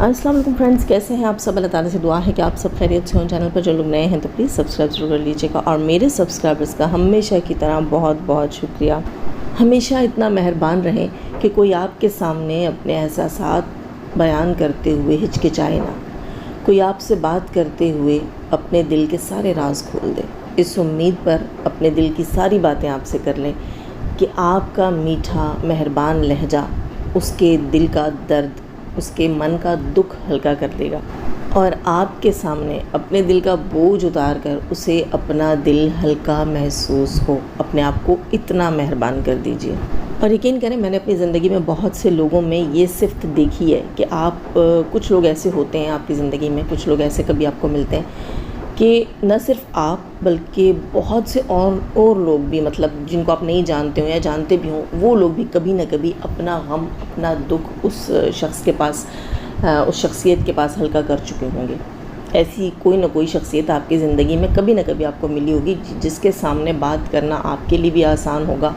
السلام علیکم فرینڈس، کیسے ہیں آپ سب؟ اللہ تعالیٰ سے دعا ہے کہ آپ سب خیریت سے ہوں۔ چینل پر جو لوگ نئے ہیں تو پلیز سبسکرائب ضرور کر لیجیے گا، اور میرے سبسکرائبرز کا ہمیشہ کی طرح بہت بہت شکریہ۔ ہمیشہ اتنا مہربان رہیں کہ کوئی آپ کے سامنے اپنے احساسات بیان کرتے ہوئے ہچکچائے نہ، کوئی آپ سے بات کرتے ہوئے اپنے دل کے سارے راز کھول دے، اس امید پر اپنے دل کی ساری باتیں آپ سے کر لیں کہ آپ کا میٹھا مہربان لہجہ اس کے دل کا درد، اس کے من کا دکھ ہلکا کر دے گا، اور آپ کے سامنے اپنے دل کا بوجھ اتار کر اسے اپنا دل ہلکا محسوس ہو۔ اپنے آپ کو اتنا مہربان کر دیجئے۔ اور یقین کریں، میں نے اپنی زندگی میں بہت سے لوگوں میں یہ صفت دیکھی ہے کہ آپ کچھ لوگ ایسے ہوتے ہیں آپ کی زندگی میں، کچھ لوگ ایسے کبھی آپ کو ملتے ہیں کہ نہ صرف آپ بلکہ بہت سے اور لوگ بھی، مطلب جن کو آپ نہیں جانتے ہوں یا جانتے بھی ہوں، وہ لوگ بھی کبھی نہ کبھی اپنا غم، اپنا دکھ اس شخص کے پاس، اس شخصیت کے پاس ہلکا کر چکے ہوں گے۔ ایسی کوئی نہ کوئی شخصیت آپ کی زندگی میں کبھی نہ کبھی آپ کو ملی ہوگی، جس کے سامنے بات کرنا آپ کے لیے بھی آسان ہوگا،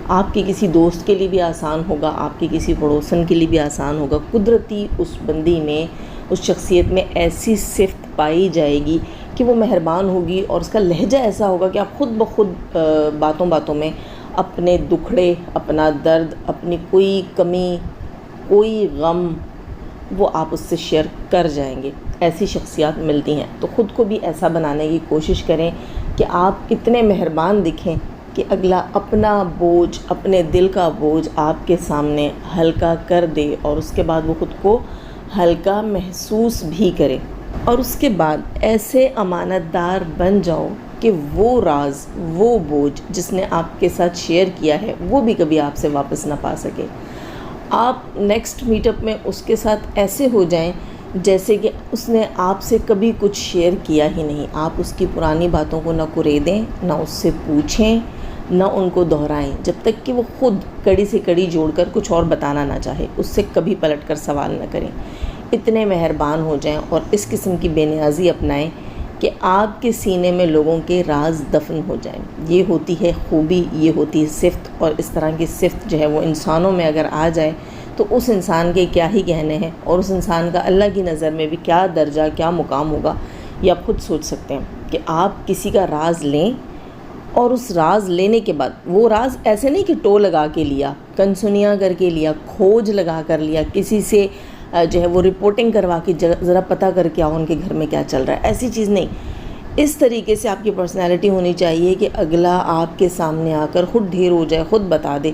آپ کی کسی دوست کے لیے بھی آسان ہوگا، آپ کی کسی پڑوسن کے لیے بھی آسان ہوگا۔ قدرتی اس بندی میں، اس شخصیت میں ایسی صفت پائی جائے گی کہ وہ مہربان ہوگی، اور اس کا لہجہ ایسا ہوگا کہ آپ خود بخود باتوں باتوں میں اپنے دکھڑے، اپنا درد، اپنی کوئی کمی، کوئی غم، وہ آپ اس سے شیئر کر جائیں گے۔ ایسی شخصیات ملتی ہیں، تو خود کو بھی ایسا بنانے کی کوشش کریں کہ آپ اتنے مہربان دکھیں کہ اگلا اپنا بوجھ، اپنے دل کا بوجھ آپ کے سامنے ہلکا کر دے، اور اس کے بعد وہ خود کو ہلکا محسوس بھی کرے، اور اس کے بعد ایسے امانت دار بن جاؤ کہ وہ راز، وہ بوجھ جس نے آپ کے ساتھ شیئر کیا ہے، وہ بھی کبھی آپ سے واپس نہ پا سکے۔ آپ نیکسٹ میٹ اپ میں اس کے ساتھ ایسے ہو جائیں جیسے کہ اس نے آپ سے کبھی کچھ شیئر کیا ہی نہیں۔ آپ اس کی پرانی باتوں کو نہ کریدیں، نہ اس سے پوچھیں، نہ ان کو دہرائیں، جب تک کہ وہ خود کڑی سے کڑی جوڑ کر کچھ اور بتانا نہ چاہے، اس سے کبھی پلٹ کر سوال نہ کریں۔ اتنے مہربان ہو جائیں اور اس قسم کی بے نیازی اپنائیں کہ آپ کے سینے میں لوگوں کے راز دفن ہو جائیں۔ یہ ہوتی ہے خوبی، یہ ہوتی ہے صفت، اور اس طرح کی صفت جو ہے وہ انسانوں میں اگر آ جائے تو اس انسان کے کیا ہی کہنے ہیں، اور اس انسان کا اللہ کی نظر میں بھی کیا درجہ، کیا مقام ہوگا، یہ آپ خود سوچ سکتے ہیں کہ آپ کسی کا راز لیں، اور اس راز لینے کے بعد وہ راز ایسے نہیں کہ ٹو لگا کے لیا، کنسنیاں کر کے لیا، کھوج لگا کر لیا، کسی سے جو ہے وہ رپورٹنگ کروا کے ذرا پتہ کر کے آؤ ان کے گھر میں کیا چل رہا ہے، ایسی چیز نہیں۔ اس طریقے سے آپ کی پرسنالٹی ہونی چاہیے کہ اگلا آپ کے سامنے آ کر خود ڈھیر ہو جائے، خود بتا دے۔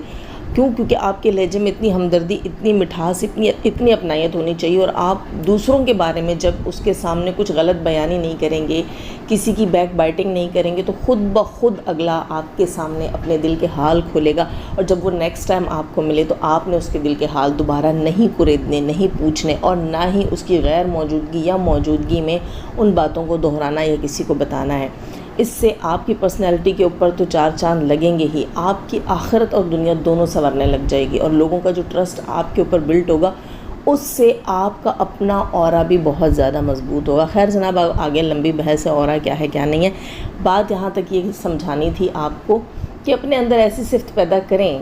کیونکہ آپ کے لہجے میں اتنی ہمدردی، اتنی مٹھاس، اتنی اپنائیت ہونی چاہیے، اور آپ دوسروں کے بارے میں جب اس کے سامنے کچھ غلط بیانی نہیں کریں گے، کسی کی بیک بائٹنگ نہیں کریں گے، تو خود بخود اگلا آپ کے سامنے اپنے دل کے حال کھولے گا، اور جب وہ نیکسٹ ٹائم آپ کو ملے تو آپ نے اس کے دل کے حال دوبارہ نہیں کریدنے، نہیں پوچھنے، اور نہ ہی اس کی غیر موجودگی یا موجودگی میں ان باتوں کو دہرانا یا کسی کو بتانا ہے۔ اس سے آپ کی پرسنالٹی کے اوپر تو چار چاند لگیں گے ہی، آپ کی آخرت اور دنیا دونوں سنورنے لگ جائے گی، اور لوگوں کا جو ٹرسٹ آپ کے اوپر بلٹ ہوگا، اس سے آپ کا اپنا اورا بھی بہت زیادہ مضبوط ہوگا۔ خیر جناب، آگے لمبی بحث ہے اورا کیا ہے کیا نہیں ہے، بات یہاں تک یہ سمجھانی تھی آپ کو کہ اپنے اندر ایسی صفت پیدا کریں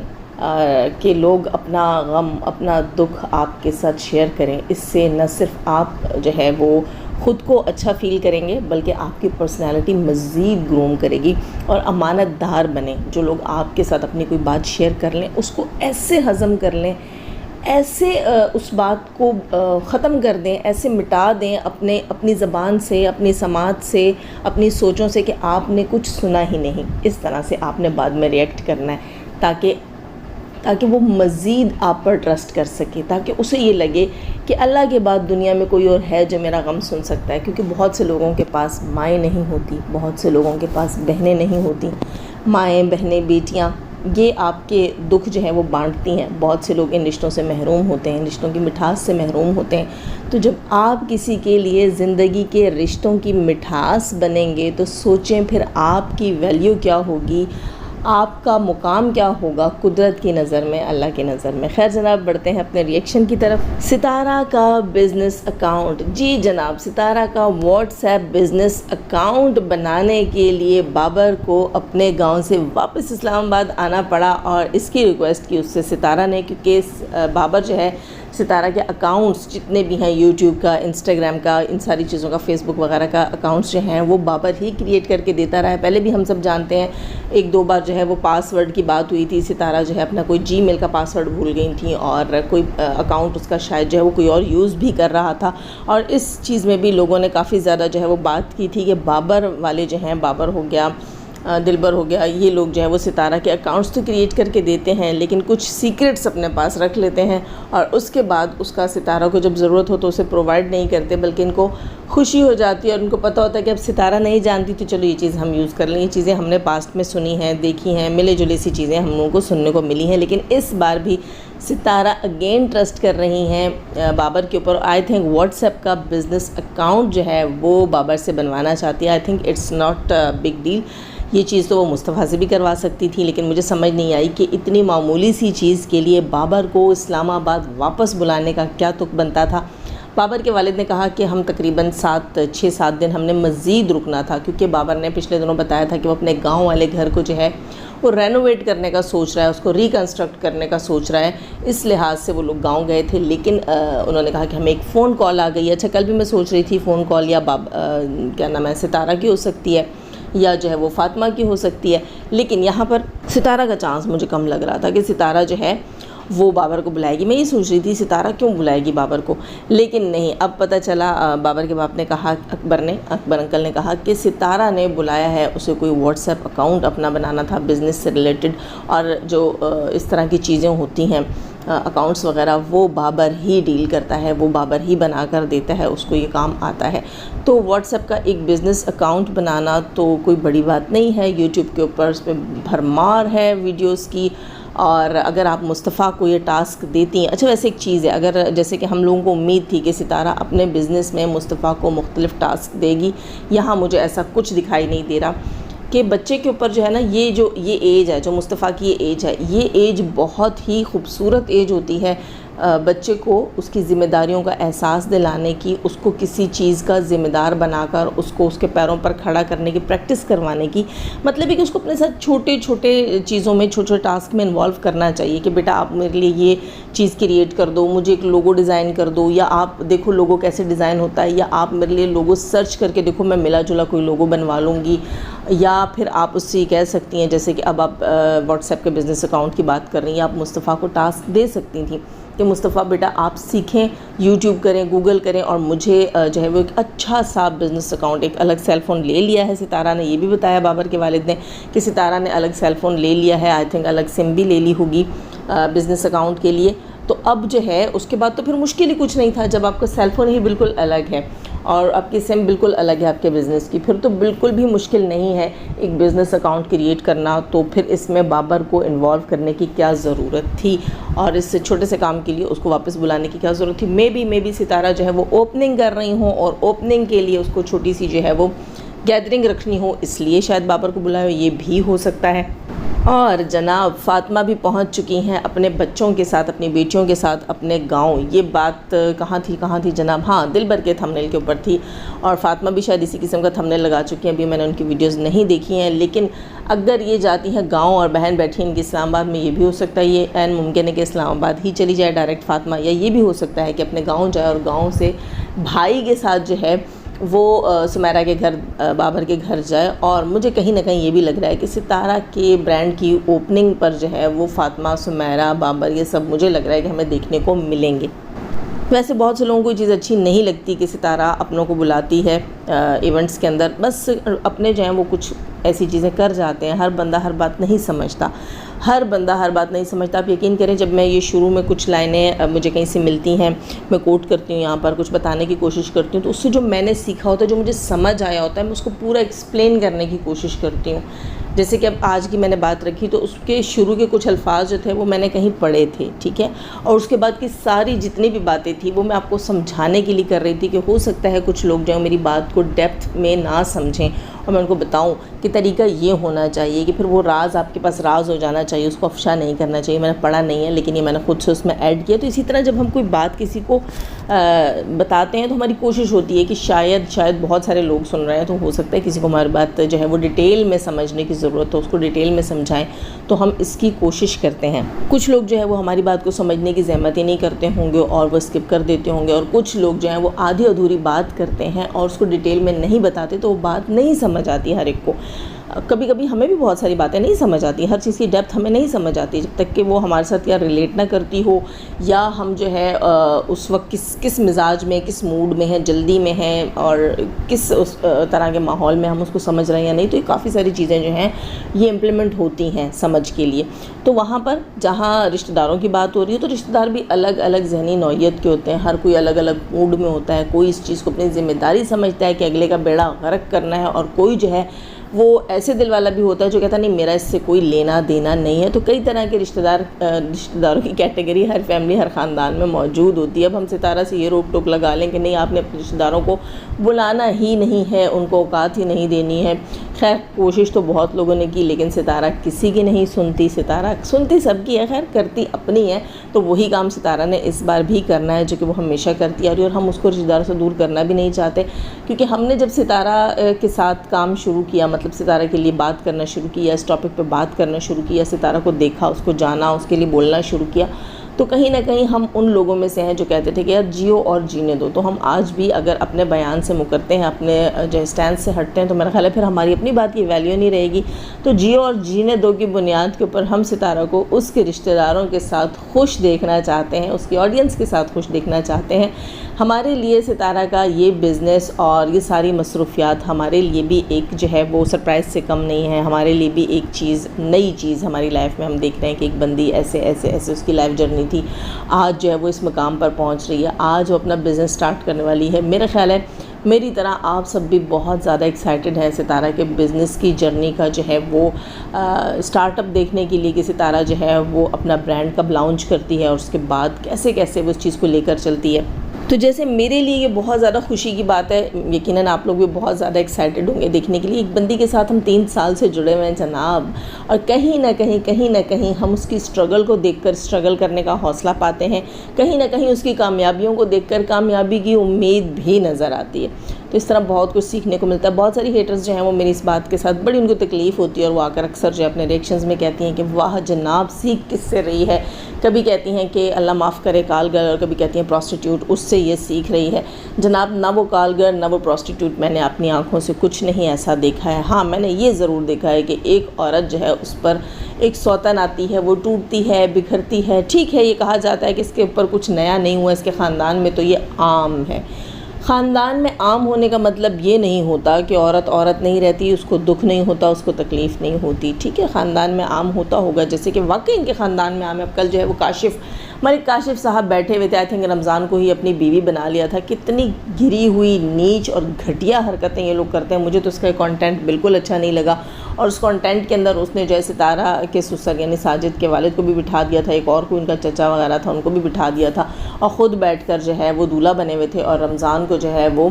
کہ لوگ اپنا غم، اپنا دکھ آپ کے ساتھ شیئر کریں۔ اس سے نہ صرف آپ جو ہے وہ خود کو اچھا فیل کریں گے، بلکہ آپ کی پرسنالٹی مزید گروم کرے گی، اور امانت دار بنیں۔ جو لوگ آپ کے ساتھ اپنی کوئی بات شیئر کر لیں، اس کو ایسے ہضم کر لیں، ایسے اس بات کو ختم کر دیں، ایسے مٹا دیں اپنی زبان سے، اپنی سماعت سے، اپنی سوچوں سے کہ آپ نے کچھ سنا ہی نہیں۔ اس طرح سے آپ نے بعد میں ریئیکٹ کرنا ہے تاکہ وہ مزید آپ پر ٹرسٹ کر سکے، تاکہ اسے یہ لگے کہ اللہ کے بعد دنیا میں کوئی اور ہے جو میرا غم سن سکتا ہے۔ کیونکہ بہت سے لوگوں کے پاس مائیں نہیں ہوتی، بہت سے لوگوں کے پاس بہنیں نہیں ہوتی۔ مائیں، بہنیں، بیٹیاں یہ آپ کے دکھ جو ہے وہ بانٹتی ہیں۔ بہت سے لوگ ان رشتوں سے محروم ہوتے ہیں، رشتوں کی مٹھاس سے محروم ہوتے ہیں۔ تو جب آپ کسی کے لیے زندگی کے رشتوں کی مٹھاس بنیں گے تو سوچیں پھر آپ کی ویلیو کیا ہوگی، آپ کا مقام کیا ہوگا قدرت کی نظر میں، اللہ کی نظر میں۔ خیر جناب، بڑھتے ہیں اپنے ریئیکشن کی طرف۔ ستارہ کا بزنس اکاؤنٹ، جی جناب، ستارہ کا واٹس ایپ بزنس اکاؤنٹ بنانے کے لیے بابر کو اپنے گاؤں سے واپس اسلام آباد آنا پڑا، اور اس کی ریکویسٹ کی اس سے ستارہ نے، کیونکہ بابر جو ہے ستارہ کے اکاؤنٹس جتنے بھی ہیں، یوٹیوب کا، انسٹاگرام کا، ان ساری چیزوں کا، فیس بک وغیرہ کا اکاؤنٹس جو ہیں وہ بابر ہی کریٹ کر کے دیتا رہا ہے۔ پہلے بھی ہم سب جانتے ہیں، ایک دو بار جو ہے وہ پاس ورڈ کی بات ہوئی تھی، ستارہ جو ہے اپنا کوئی جی میل کا پاس ورڈ بھول گئی تھیں اور کوئی اکاؤنٹ اس کا شاید جو ہے وہ کوئی اور یوز بھی کر رہا تھا، اور اس چیز میں بھی لوگوں نے کافی زیادہ جو ہے وہ بات کی تھی کہ بابر والے جو ہیں، بابر ہو گیا، دلبر ہو گیا، یہ لوگ جو ہے وہ ستارہ کے اکاؤنٹس تو کریٹ کر کے دیتے ہیں لیکن کچھ سیکرٹس اپنے پاس رکھ لیتے ہیں، اور اس کے بعد اس کا ستارہ کو جب ضرورت ہو تو اسے پرووائڈ نہیں کرتے، بلکہ ان کو خوشی ہو جاتی ہے اور ان کو پتہ ہوتا ہے کہ اب ستارہ نہیں جانتی تو چلو یہ چیز ہم یوز کر لیں۔ یہ چیزیں ہم نے پاسٹ میں سنی ہیں، دیکھی ہیں، ملے جلے سی چیزیں ہم لوگوں کو سننے کو ملی ہیں، لیکن اس بار بھی ستارہ اگین ٹرسٹ کر رہی ہیں بابر کے اوپر۔ آئی تھنک واٹس ایپ کا بزنس اکاؤنٹ جو ہے وہ بابر سے بنوانا چاہتی ہے۔ I think it's not big deal, یہ چیز تو وہ مصطفیٰ سے بھی کروا سکتی تھی، لیکن مجھے سمجھ نہیں آئی کہ اتنی معمولی سی چیز کے لیے بابر کو اسلام آباد واپس بلانے کا کیا تک بنتا تھا۔ بابر کے والد نے کہا کہ ہم تقریباً 6-7 دن ہم نے مزید رکنا تھا، کیونکہ بابر نے پچھلے دنوں بتایا تھا کہ وہ اپنے گاؤں والے گھر کو جو ہے وہ رینوویٹ کرنے کا سوچ رہا ہے، اس کو ریکنسٹرکٹ کرنے کا سوچ رہا ہے، اس لحاظ سے وہ لوگ گاؤں گئے تھے۔ لیکن انہوں نے کہا کہ ہمیں ایک فون کال آ گئی ہے۔ اچھا، کل بھی میں سوچ رہی تھی فون کال یا کیا نام ہے، ستارہ کی ہو سکتی ہے یا جو ہے وہ فاطمہ کی ہو سکتی ہے، لیکن یہاں پر ستارہ کا چانس مجھے کم لگ رہا تھا کہ ستارہ جو ہے وہ بابر کو بلائے گی۔ میں یہ سوچ رہی تھی ستارہ کیوں بلائے گی بابر کو، لیکن نہیں، اب پتہ چلا بابر کے باپ نے کہا، اکبر انکل نے کہا کہ ستارہ نے بلایا ہے، اسے کوئی واٹس ایپ اکاؤنٹ اپنا بنانا تھا بزنس سے ریلیٹڈ، اور جو اس طرح کی چیزیں ہوتی ہیں اکاؤنٹس وغیرہ وہ بابر ہی ڈیل کرتا ہے، وہ بابر ہی بنا کر دیتا ہے، اس کو یہ کام آتا ہے۔ تو واٹس ایپ کا ایک بزنس اکاؤنٹ بنانا تو کوئی بڑی بات نہیں ہے، یوٹیوب کے اوپر اس پہ بھرمار ہے ویڈیوز کی، اور اگر آپ مصطفیٰ کو یہ ٹاسک دیتی ہیں، اچھا ویسے ایک چیز ہے، اگر جیسے کہ ہم لوگوں کو امید تھی کہ ستارہ اپنے بزنس میں مصطفیٰ کو مختلف ٹاسک دے گی، یہاں مجھے ایسا کچھ دکھائی نہیں دے رہا کہ بچے کے اوپر جو ہے نا، یہ ایج ہے جو مصطفیٰ کی یہ ایج ہے، یہ ایج بہت ہی خوبصورت ایج ہوتی ہے بچے کو اس کی ذمہ داریوں کا احساس دلانے کی، اس کو کسی چیز کا ذمہ دار بنا کر اس کو اس کے پیروں پر کھڑا کرنے کی پریکٹس کروانے کی، مطلب ہے کہ اس کو اپنے ساتھ چھوٹے چھوٹے چیزوں میں، چھوٹے چھوٹے ٹاسک میں انوالو کرنا چاہیے کہ بیٹا آپ میرے لیے یہ چیز کریٹ کر دو، مجھے ایک لوگو ڈیزائن کر دو، یا آپ دیکھو لوگو کیسے ڈیزائن ہوتا ہے، یا آپ میرے لیے لوگو سرچ کر کے دیکھو میں ملا جلا کوئی لوگو بنوا لوں گی، یا پھر آپ اس سے یہ کہہ سکتی ہیں جیسے کہ اب آپ واٹس ایپ کے بزنس اکاؤنٹ کی بات کر رہی ہیں، آپ مصطفیٰ کو ٹاسک دے سکتی تھیں کہ مصطفیٰ بیٹا آپ سیکھیں، یوٹیوب کریں، گوگل کریں، اور مجھے جو ہے وہ ایک اچھا سا بزنس اکاؤنٹ، ایک الگ سیل فون لے لیا ہے ستارہ نے، یہ بھی بتایا بابر کے والد نے کہ ستارہ نے الگ سیل فون لے لیا ہے، آئی تھنک الگ سم بھی لے لی ہوگی بزنس اکاؤنٹ کے لیے۔ تو اب جو ہے اس کے بعد تو پھر مشکل ہی کچھ نہیں تھا، جب آپ کا سیل فون ہی بالکل الگ ہے اور آپ کی سم بالکل الگ ہے آپ کے بزنس کی، پھر تو بالکل بھی مشکل نہیں ہے ایک بزنس اکاؤنٹ کریٹ کرنا، تو پھر اس میں بابر کو انوالو کرنے کی کیا ضرورت تھی، اور اس سے چھوٹے سے کام کے لیے اس کو واپس بلانے کی کیا ضرورت تھی۔ مے بی ستارہ جو ہے وہ اوپننگ کر رہی ہوں، اور اوپننگ کے لیے اس کو چھوٹی سی جو ہے وہ گیدرنگ رکھنی ہو، اس لیے شاید بابر کو بلایا ہو، یہ بھی ہو سکتا ہے۔ اور جناب فاطمہ بھی پہنچ چکی ہیں اپنے بچوں کے ساتھ، اپنی بیٹیوں کے ساتھ اپنے گاؤں۔ یہ بات کہاں تھی جناب؟ ہاں، دلبر کے تھمبنیل کے اوپر تھی، اور فاطمہ بھی شاید اسی قسم کا تھمبنیل لگا چکی ہیں، ابھی میں نے ان کی ویڈیوز نہیں دیکھی ہیں، لیکن اگر یہ جاتی ہیں گاؤں اور بہن بیٹھی ان کی اسلام آباد میں، یہ بھی ہو سکتا ہے، یہ عین ممکن ہے کہ اسلام آباد ہی چلی جائے ڈائریکٹ فاطمہ، یا یہ بھی ہو سکتا ہے کہ اپنے گاؤں جائے اور گاؤں سے بھائی کے ساتھ جو ہے وہ سمیرہ کے گھر، بابر کے گھر جائے۔ اور مجھے کہیں نہ کہیں یہ بھی لگ رہا ہے کہ ستارہ کے برانڈ کی اوپننگ پر جو ہے وہ فاطمہ، سمیرہ، بابر، یہ سب مجھے لگ رہا ہے کہ ہمیں دیکھنے کو ملیں گے۔ ویسے بہت سے لوگوں کو یہ چیز اچھی نہیں لگتی کہ ستارہ اپنوں کو بلاتی ہے ایونٹس کے اندر، بس اپنے جو ہیں وہ کچھ ایسی چیزیں کر جاتے ہیں، ہر بندہ ہر بات نہیں سمجھتا، آپ یقین کریں جب میں یہ شروع میں کچھ لائنیں مجھے کہیں سے ملتی ہیں، میں کوٹ کرتی ہوں، یہاں پر کچھ بتانے کی کوشش کرتی ہوں، تو اس سے جو میں نے سیکھا ہوتا ہے، جو مجھے سمجھ آیا ہوتا ہے، میں اس کو پورا ایکسپلین کرنے کی کوشش کرتی ہوں۔ جیسے کہ اب آج کی میں نے بات رکھی تو اس کے شروع کے کچھ الفاظ جو تھے وہ میں نے کہیں پڑھے تھے، ٹھیک ہے، اور اس کے بعد کی ساری جتنی بھی باتیں تھیں وہ میں آپ کو سمجھانے کے لیے کر رہی تھی کہ ہو سکتا ہے کچھ لوگ جو میری بات کو ڈیپتھ میں نہ سمجھیں، اور میں ان کو بتاؤں کہ طریقہ یہ ہونا چاہیے کہ پھر وہ راز آپ کے پاس راز ہو جانا چاہیے، اس کو افشا نہیں کرنا چاہیے. میں نے پڑھا نہیں ہے لیکن یہ میں نے خود سے اس میں ایڈ کیا. تو اسی طرح جب ہم کوئی بات کسی کو بتاتے ہیں تو ہماری کوشش ہوتی ہے کہ شاید بہت سارے لوگ سن رہے ہیں تو ہو سکتا ہے کسی کو ہماری بات جو ہے وہ ڈیٹیل میں سمجھنے کی ضرورت ہو، اس کو ڈیٹیل میں سمجھائیں، تو ہم اس کی کوشش کرتے ہیں. کچھ لوگ جو ہے وہ ہماری بات کو سمجھنے کی زحمت ہی نہیں کرتے ہوں گے اور وہ اسکپ کر دیتے ہوں گے، اور کچھ لوگ جو ہیں وہ آدھی ادھوری بات کرتے ہیں اور اس کو ڈیٹیل میں نہیں بتاتے تو وہ بات نہیں سمجھ آتی ہر ایک کو. کبھی کبھی ہمیں بھی بہت ساری باتیں نہیں سمجھ آتی، ہر چیز کی ڈیپتھ ہمیں نہیں سمجھ آتی جب تک کہ وہ ہمارے ساتھ یا ریلیٹ نہ کرتی ہو، یا ہم جو ہے اس وقت کس مزاج میں، کس موڈ میں ہیں، جلدی میں ہیں، اور کس اس طرح کے ماحول میں ہم اس کو سمجھ رہے ہیں یا نہیں. تو یہ کافی ساری چیزیں جو ہیں یہ امپلیمنٹ ہوتی ہیں سمجھ کے لیے. تو وہاں پر جہاں رشتہ داروں کی بات ہو رہی ہے تو رشتہ دار بھی الگ الگ ذہنی نوعیت کے ہوتے ہیں، ہر کوئی الگ الگ موڈ میں ہوتا ہے. کوئی اس چیز کو اپنی ذمہ داری سمجھتا ہے کہ اگلے کا بیڑا غرق کرنا ہے، اور کوئی جو ہے وہ ایسے دل والا بھی ہوتا ہے جو کہتا نہیں میرا اس سے کوئی لینا دینا نہیں ہے. تو کئی طرح کے رشتہ داروں کی کیٹیگری ہر فیملی، ہر خاندان میں موجود ہوتی ہے. اب ہم ستارہ سے یہ روک ٹوک لگا لیں کہ نہیں آپ نے اپنے رشتہ داروں کو بلانا ہی نہیں ہے، ان کو اوقات ہی نہیں دینی ہے. خیر کوشش تو بہت لوگوں نے کی لیکن ستارہ کسی کی نہیں سنتی. ستارہ سنتی سب کی ہے، خیر کرتی اپنی ہے. تو وہی کام ستارہ نے اس بار بھی کرنا ہے جو کہ وہ ہمیشہ کرتی آ رہی ہے، اور ہم اس کو رشتہ داروں سے دور کرنا بھی نہیں چاہتے. کیونکہ ہم نے جب ستارہ کے ساتھ کام شروع کیا، مطلب ستارہ کے لیے بات کرنا شروع کیا، اس ٹاپک پہ بات کرنا شروع کیا، ستارہ کو دیکھا، اس کو جانا، اس کے لیے بولنا شروع کیا، تو کہیں نہ کہیں ہم ان لوگوں میں سے ہیں جو کہتے تھے کہ یار جیو اور جینے دو. تو ہم آج بھی اگر اپنے بیان سے مکرتے ہیں، اپنے جو اسٹینڈ سے ہٹتے ہیں، تو میرا خیال ہے پھر ہماری اپنی بات کی ویلیو نہیں رہے گی. تو جیو اور جینے دو کی بنیاد کے اوپر ہم ستارہ کو اس کے رشتہ داروں کے ساتھ خوش دیکھنا چاہتے ہیں، اس کی آڈینس کے ساتھ خوش دیکھنا چاہتے ہیں. ہمارے لیے ستارہ کا یہ بزنس اور یہ ساری مصروفیات ہمارے لیے بھی ایک جو ہے وہ سرپرائز سے کم نہیں ہے. ہمارے لیے بھی ایک چیز، نئی چیز ہماری لائف میں ہم دیکھ رہے ہیں کہ ایک بندی ایسے اس کی لائف جرنی تھی، آج جو ہے وہ اس مقام پر پہنچ رہی ہے، آج وہ اپنا بزنس سٹارٹ کرنے والی ہے. میرا خیال ہے میری طرح آپ سب بھی بہت زیادہ ایکسائٹڈ ہیں ستارہ کے بزنس کی جرنی کا جو ہے وہ سٹارٹ اپ دیکھنے کے لیے، کہ ستارہ جو ہے وہ اپنا برانڈ کب لانچ کرتی ہے اور اس کے بعد کیسے وہ اس چیز کو لے کر چلتی ہے. تو جیسے میرے لیے یہ بہت زیادہ خوشی کی بات ہے، یقیناً آپ لوگ بھی بہت زیادہ ایکسائٹڈ ہوں گے دیکھنے کے لیے. ایک بندی کے ساتھ ہم 3 سال سے جڑے ہوئے ہیں جناب، اور کہیں نہ کہیں ہم اس کی سٹرگل کو دیکھ کر سٹرگل کرنے کا حوصلہ پاتے ہیں، کہیں نہ کہیں اس کی کامیابیوں کو دیکھ کر کامیابی کی امید بھی نظر آتی ہے. تو اس طرح بہت کچھ سیکھنے کو ملتا ہے. بہت ساری ہیٹرز جو ہیں وہ میری اس بات کے ساتھ بڑی ان کو تکلیف ہوتی ہے، اور وہ آ کر اکثر جو اپنے ریئیکشنز میں کہتی ہیں کہ واہ جناب سیکھ کس سے رہی ہے. کبھی کہتی ہیں کہ اللہ معاف کرے کال گرل، اور کبھی کہتی ہیں پروسٹیٹیوٹ اس سے یہ سیکھ رہی ہے. جناب نہ وہ کال گرل نہ وہ پروسٹیٹیوٹ میں نے اپنی آنکھوں سے کچھ نہیں ایسا دیکھا ہے. ہاں میں نے یہ ضرور دیکھا ہے کہ ایک عورت جو ہے اس پر ایک سوتن آتی ہے، وہ ٹوٹتی ہے، بکھرتی ہے. ٹھیک ہے یہ کہا جاتا ہے کہ اس کے اوپر کچھ نیا نہیں ہوا، اس کے خاندان میں تو یہ عام ہے. خاندان میں عام ہونے کا مطلب یہ نہیں ہوتا کہ عورت نہیں رہتی، اس کو دکھ نہیں ہوتا، اس کو تکلیف نہیں ہوتی. ٹھیک ہے خاندان میں عام ہوتا ہوگا، جیسے کہ واقعی ان کے خاندان میں عام ہے. اب کل جو ہے وہ ملک کاشف صاحب بیٹھے ہوئے تھے، آئی تھنک رمضان کو ہی اپنی بیوی بنا لیا تھا. کتنی گری ہوئی نیچ اور گھٹیا حرکتیں یہ لوگ کرتے ہیں. مجھے تو اس کا کانٹینٹ بالکل اچھا نہیں لگا، اور اس کانٹینٹ کے اندر اس نے جو ہے ستارہ کے سسر یعنی ساجد کے والد کو بھی بٹھا دیا تھا، ایک اور کوئی ان کا چچا وغیرہ تھا ان کو بھی بٹھا دیا تھا، اور خود بیٹھ کر جو ہے وہ دولہا بنے ہوئے تھے، اور رمضان کو جو ہے وہ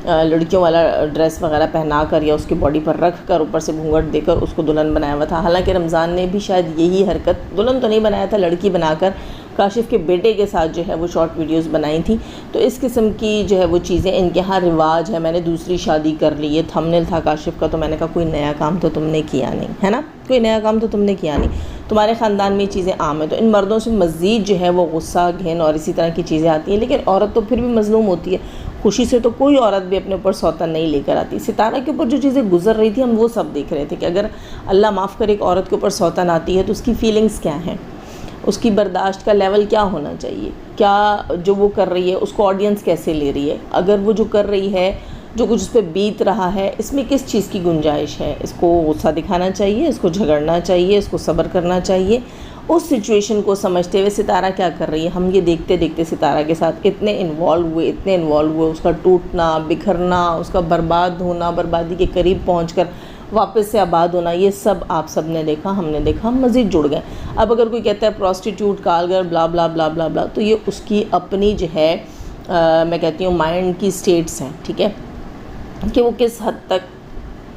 لڑکیوں والا ڈریس وغیرہ پہنا کر یا اس کی باڈی پر رکھ کر اوپر سے گھونگھٹ دے کر اس کو دلہن بنایا ہوا تھا. حالانکہ رمضان نے بھی شاید یہی حرکت، دلہن تو نہیں بنایا تھا، لڑکی بنا کر کاشف کے بیٹے کے ساتھ جو ہے وہ شارٹ ویڈیوز بنائی تھیں. تو اس قسم کی جو ہے وہ چیزیں ان کے ہاں رواج ہے. میں نے دوسری شادی کر لی، یہ تھمبنیل تھا کاشف کا، تو میں نے کہا کوئی نیا کام تو تم نے کیا نہیں ہے نا، کوئی نیا کام تو تم نے کیا نہیں، تمہارے خاندان میں یہ چیزیں عام ہیں. تو ان مردوں سے مزید جو ہے وہ غصہ، گھن اور اسی طرح کی چیزیں آتی ہیں. لیکن عورت تو پھر بھی مظلوم ہوتی ہے. خوشی سے تو کوئی عورت بھی اپنے اوپر سوتن نہیں لے کر آتی. ستارہ کے اوپر جو چیزیں گزر رہی تھی ہم وہ سب دیکھ رہے تھے کہ اگر اللہ معاف کرے ایک عورت کے اوپر سوتن آتی ہے تو اس کی فیلنگز کیا ہیں، اس کی برداشت کا لیول کیا ہونا چاہیے، کیا جو وہ کر رہی ہے اس کو آڈینس کیسے لے رہی ہے، اگر وہ جو کر رہی ہے، جو کچھ اس پہ بیت رہا ہے، اس میں کس چیز کی گنجائش ہے. اس کو غصہ دکھانا چاہیے، اس کو جھگڑنا چاہیے، اس کو صبر کرنا چاہیے. اس سچویشن کو سمجھتے ہوئے ستارہ کیا کر رہی ہے، ہم یہ دیکھتے دیکھتے ستارہ کے ساتھ اتنے انوالو ہوئے، اس کا ٹوٹنا، بکھرنا، اس کا برباد ہونا، بربادی کے قریب پہنچ کر واپس سے آباد ہونا، یہ سب آپ سب نے دیکھا، ہم نے دیکھا، ہم مزید جڑ گئے. اب اگر کوئی کہتا ہے پروسٹیٹیوٹ، کالگر، بلا بلا بلا بلا بلا، تو یہ اس کی اپنی جو ہے میں کہتی ہوں مائنڈ کی سٹیٹس ہیں. ٹھیک ہے کہ وہ کس حد تک